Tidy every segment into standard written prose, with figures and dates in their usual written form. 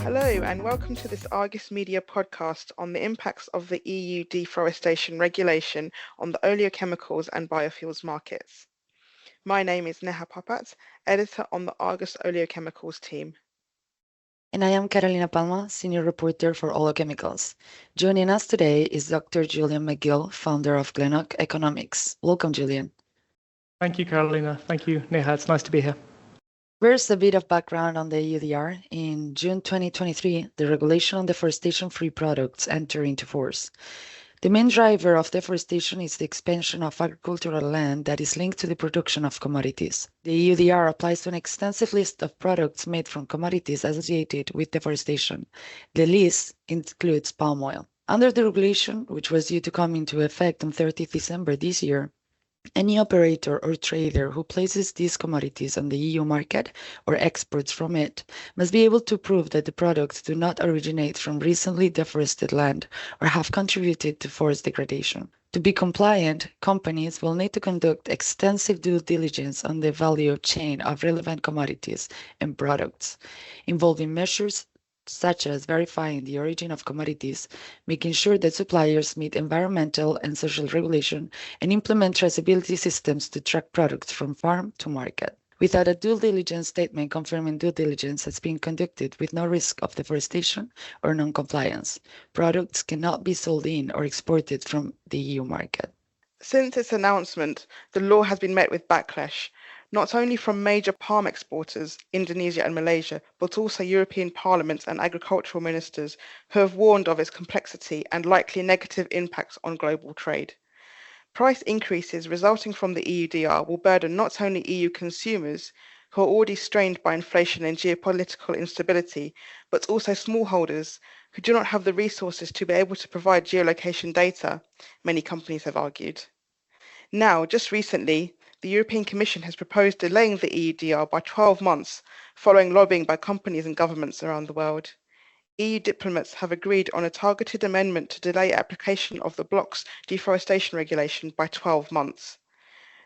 Hello, and welcome to this Argus Media podcast on the impacts of the EU deforestation regulation on the oleochemicals and biofuels markets. My name is Neha Papat, editor on the Argus Oleochemicals team. And I am Carolina Palma, senior reporter for oleochemicals. Joining us today is Dr. Julian McGill, founder of Glenrock Economics. Welcome, Julian. Thank you, Carolina. Thank you, Neha. It's nice to be here. First, a bit of background on the EUDR. In June 2023, the regulation on deforestation-free products entered into force. The main driver of deforestation is the expansion of agricultural land that is linked to the production of commodities. The EUDR applies to an extensive list of products made from commodities associated with deforestation. The list includes palm oil. Under the regulation, which was due to come into effect on 30 December this year, any operator or trader who places these commodities on the EU market or exports from it must be able to prove that the products do not originate from recently deforested land or have contributed to forest degradation. To be compliant, companies will need to conduct extensive due diligence on the value chain of relevant commodities and products, involving measures such as verifying the origin of commodities, making sure that suppliers meet environmental and social regulation, and implement traceability systems to track products from farm to market. Without a due diligence statement confirming due diligence has been conducted with no risk of deforestation or non-compliance, products cannot be sold in or exported from the EU market. Since its announcement, the law has been met with backlash, not only from major palm exporters, Indonesia and Malaysia, but also European parliaments and agricultural ministers who have warned of its complexity and likely negative impacts on global trade. Price increases resulting from the EUDR will burden not only EU consumers, who are already strained by inflation and geopolitical instability, but also smallholders who do not have the resources to be able to provide geolocation data, many companies have argued. Now, just recently, the European Commission has proposed delaying the EUDR by 12 months following lobbying by companies and governments around the world. EU diplomats have agreed on a targeted amendment to delay application of the bloc's deforestation regulation by 12 months.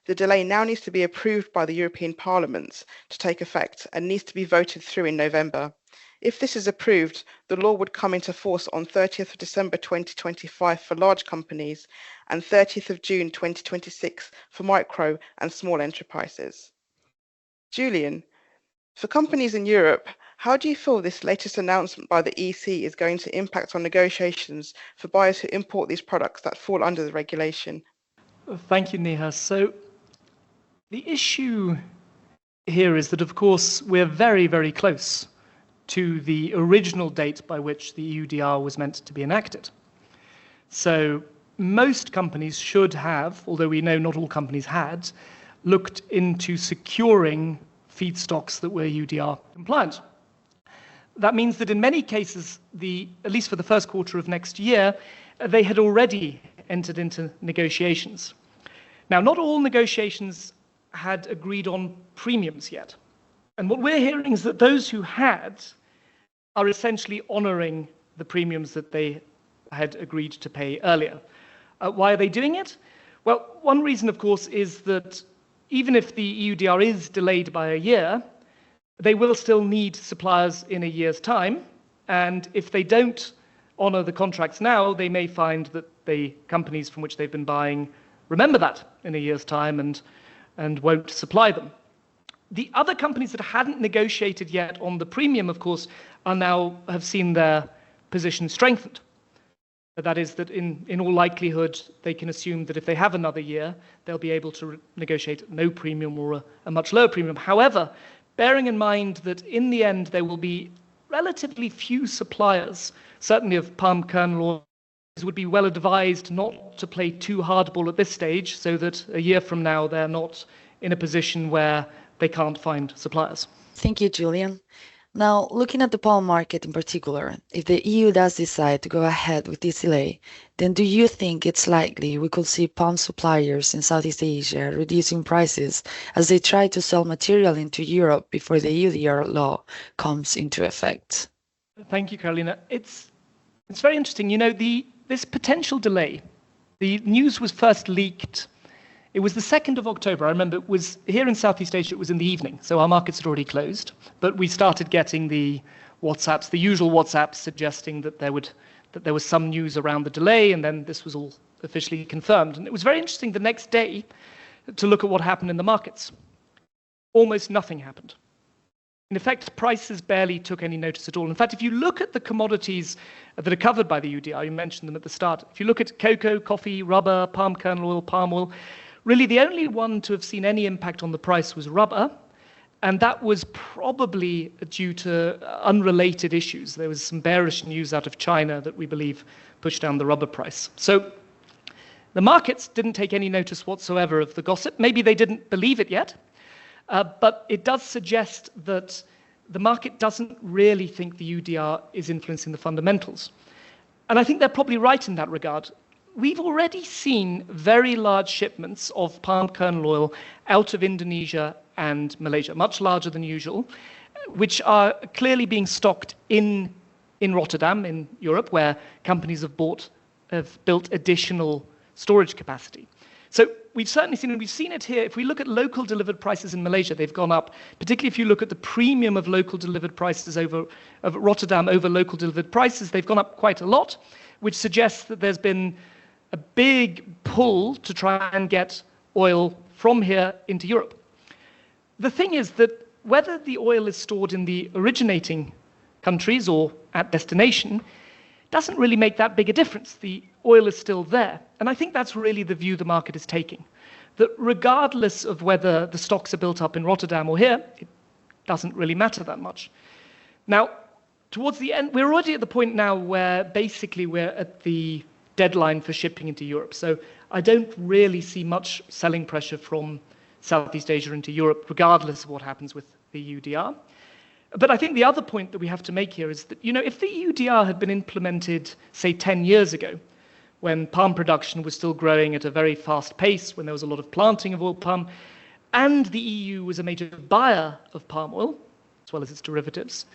The delay now needs to be approved by the European Parliament to take effect and needs to be voted through in November. If this is approved, the law would come into force on 30th of December 2025 for large companies and 30th of June 2026 for micro and small enterprises. Julian, for companies in Europe, how do you feel this latest announcement by the EC is going to impact on negotiations for buyers who import these products that fall under the regulation? Thank you, Neha. So the issue here is that, of course, we're very, very close to the original date by which the EUDR was meant to be enacted. So most companies should have, although we know not all companies had, looked into securing feedstocks that were EUDR compliant. That means that in many cases, at least for the first quarter of next year, they had already entered into negotiations. Now, not all negotiations had agreed on premiums yet. And what we're hearing is that those who had are essentially honoring the premiums that they had agreed to pay earlier. Why are they doing it? Well, one reason, of course, is that even if the EUDR is delayed by a year, they will still need suppliers in a year's time. And if they don't honor the contracts now, they may find that the companies from which they've been buying remember that in a year's time and won't supply them. The other companies that hadn't negotiated yet on the premium, of course, have seen their position strengthened. That is that in all likelihood, they can assume that if they have another year, they'll be able to negotiate no premium or a much lower premium. However, bearing in mind that in the end, there will be relatively few suppliers, certainly of palm kernel oil, would be well advised not to play too hardball at this stage so that a year from now, they're not in a position where they can't find suppliers. Thank you, Julian. Now, looking at the palm market in particular, if the EU does decide to go ahead with this delay, then do you think it's likely we could see palm suppliers in Southeast Asia reducing prices as they try to sell material into Europe before the EUDR law comes into effect? Thank you, Carolina. It's very interesting. You know, this potential delay, the news was first leaked. It was the 2nd of October. I remember it was here in Southeast Asia, it was in the evening, so our markets had already closed. But we started getting the WhatsApps, the usual WhatsApps suggesting that there was some news around the delay, and then this was all officially confirmed. And it was very interesting the next day to look at what happened in the markets. Almost nothing happened. In effect, prices barely took any notice at all. In fact, if you look at the commodities that are covered by the EUDR, you mentioned them at the start. If you look at cocoa, coffee, rubber, palm kernel oil, palm oil, really the only one to have seen any impact on the price was rubber. And that was probably due to unrelated issues. There was some bearish news out of China that we believe pushed down the rubber price. So the markets didn't take any notice whatsoever of the gossip. Maybe they didn't believe it yet. But it does suggest that the market doesn't really think the EUDR is influencing the fundamentals. And I think they're probably right in that regard. We've already seen very large shipments of palm kernel oil out of Indonesia and Malaysia, much larger than usual, which are clearly being stocked in Rotterdam, in Europe, where companies have built additional storage capacity. So we've certainly seen it here. If we look at local delivered prices in Malaysia, they've gone up, particularly if you look at the premium of local delivered prices of Rotterdam over local delivered prices, they've gone up quite a lot, which suggests that there's been a big pull to try and get oil from here into Europe. The thing is that whether the oil is stored in the originating countries or at destination doesn't really make that big a difference. The oil is still there. And I think that's really the view the market is taking, that regardless of whether the stocks are built up in Rotterdam or here, it doesn't really matter that much. Now, towards the end, we're already at the point now where basically we're at the deadline for shipping into Europe. So I don't really see much selling pressure from Southeast Asia into Europe, regardless of what happens with the EUDR. But I think the other point that we have to make here is that, if the EUDR had been implemented, say, 10 years ago, when palm production was still growing at a very fast pace, when there was a lot of planting of oil palm, and the EU was a major buyer of palm oil, as well as its derivatives,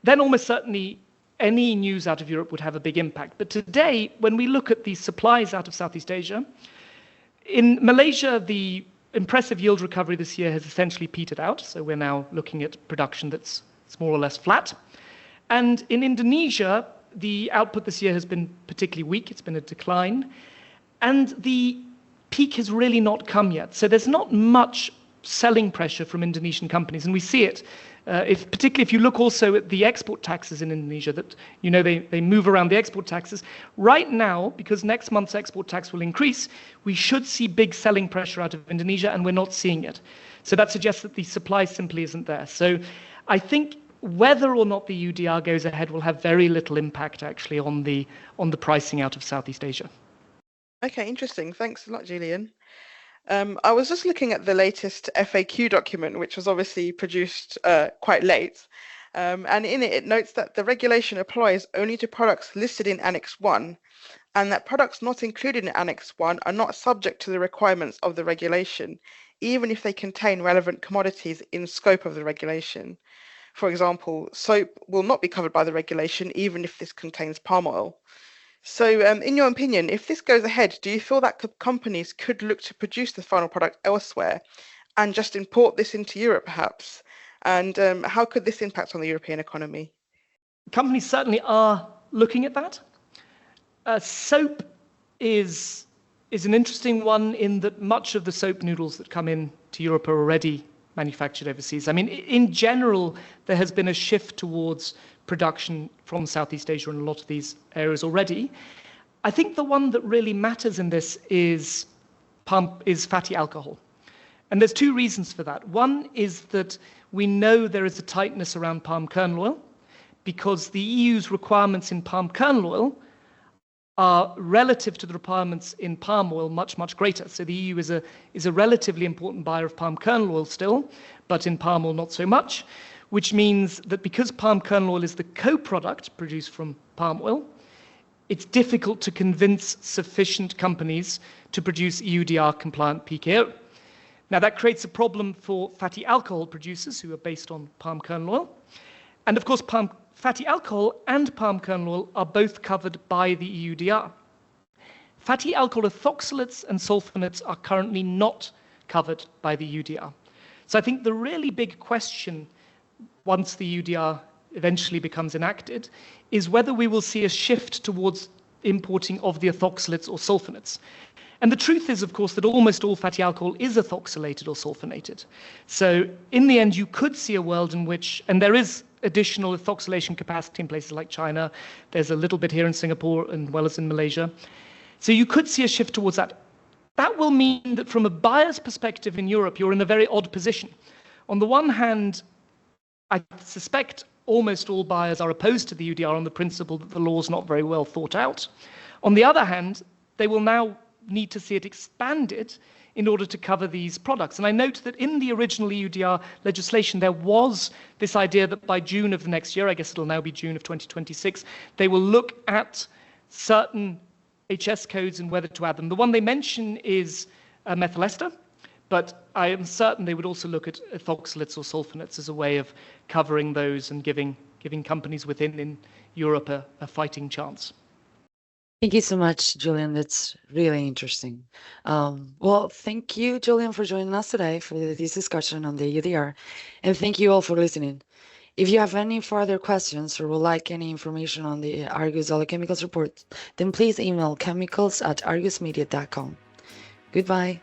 then almost certainly any news out of Europe would have a big impact. But today, when we look at the supplies out of Southeast Asia, in Malaysia, the impressive yield recovery this year has essentially petered out, so we're now looking at production that's more or less flat. And in Indonesia, the output this year has been particularly weak. It's been a decline. And the peak has really not come yet. So there's not much selling pressure from Indonesian companies, and we see it. Particularly if you look also at the export taxes in Indonesia, that they move around the export taxes. Right now, because next month's export tax will increase, we should see big selling pressure out of Indonesia, and we're not seeing it. So that suggests that the supply simply isn't there. So I think whether or not the EUDR goes ahead will have very little impact actually on the pricing out of Southeast Asia. Okay, interesting. Thanks a lot, Julian. I was just looking at the latest FAQ document, which was obviously produced quite late. And in it, it notes that the regulation applies only to products listed in Annex 1, and that products not included in Annex 1 are not subject to the requirements of the regulation, even if they contain relevant commodities in scope of the regulation. For example, soap will not be covered by the regulation, even if this contains palm oil. So in your opinion, if this goes ahead, do you feel that companies could look to produce the final product elsewhere and just import this into Europe, perhaps? And how could this impact on the European economy? Companies certainly are looking at that. Soap is an interesting one in that much of the soap noodles that come in to Europe are already manufactured overseas. I mean, in general, there has been a shift towards production from Southeast Asia in a lot of these areas already. I think the one that really matters in this is fatty alcohol. And there's two reasons for that. One is that we know there is a tightness around palm kernel oil because the EU's requirements in palm kernel oil are relative to the requirements in palm oil much, much greater. So the EU is a relatively important buyer of palm kernel oil still, but in palm oil not so much, which means that because palm kernel oil is the co-product produced from palm oil, it's difficult to convince sufficient companies to produce EUDR-compliant PKO. Now, that creates a problem for fatty alcohol producers who are based on palm kernel oil. And of course, fatty alcohol and palm kernel oil are both covered by the EUDR. Fatty alcohol ethoxylates and sulfonates are currently not covered by the EUDR. So I think the really big question once the EUDR eventually becomes enacted, is whether we will see a shift towards importing of the ethoxylates or sulfonates. And the truth is, of course, that almost all fatty alcohol is ethoxylated or sulfonated. So in the end, you could see a world in which, and there is additional ethoxylation capacity in places like China, there's a little bit here in Singapore as well as in Malaysia. So you could see a shift towards that. That will mean that from a buyer's perspective in Europe, you're in a very odd position. On the one hand, I suspect almost all buyers are opposed to the EUDR on the principle that the law is not very well thought out. On the other hand, they will now need to see it expanded in order to cover these products. And I note that in the original EUDR legislation, there was this idea that by June of the next year, I guess it'll now be June of 2026, they will look at certain HS codes and whether to add them. The one they mention is methyl ester, but I am certain they would also look at ethoxylates or sulfonates as a way of covering those and giving companies within Europe a fighting chance. Thank you so much, Julian. That's really interesting. Well, thank you, Julian, for joining us today for this discussion on the EUDR. And thank you all for listening. If you have any further questions or would like any information on the Argus Oleochemicals report, then please email chemicals@argusmedia.com. Goodbye.